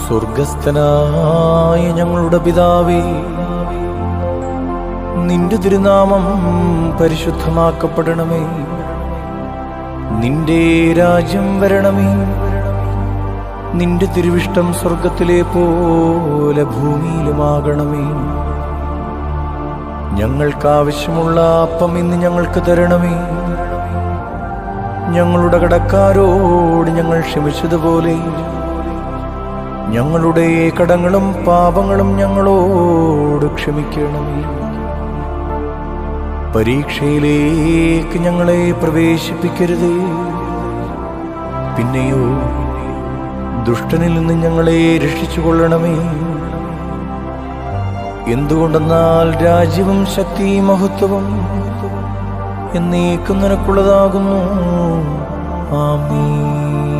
സ്വർഗസ്ഥനായ ഞങ്ങളുടെ പിതാവേ, നിന്റെ തിരുനാമം പരിശുദ്ധമാക്കപ്പെടണമേ. നിന്റെ രാജ്യം വരണമേ. നിന്റെ തിരുവിഷ്ടം സ്വർഗത്തിലെ പോലെ ഭൂമിയിലുമാകണമേ. ഞങ്ങൾക്കാവശ്യമുള്ള അപ്പം ഇന്ന് ഞങ്ങൾക്ക് തരണമേ. ഞങ്ങളുടെ കടക്കാരോട് ഞങ്ങൾ ക്ഷമിച്ചതുപോലെ ഞങ്ങളുടെ കടങ്ങളും പാപങ്ങളും ഞങ്ങളോട് ക്ഷമിക്കണമേ. പരീക്ഷയിലേക്ക് ഞങ്ങളെ പ്രവേശിപ്പിക്കരുതേ, പിന്നെയോ ദുഷ്ടനിൽ നിന്ന് ഞങ്ങളെ രക്ഷിച്ചുകൊള്ളണമേ. എന്തുകൊണ്ടെന്നാൽ രാജ്യവും ശക്തിയും മഹത്വവും എന്നേക്കും നിനക്കുള്ളതാകുന്നു. ആമേൻ.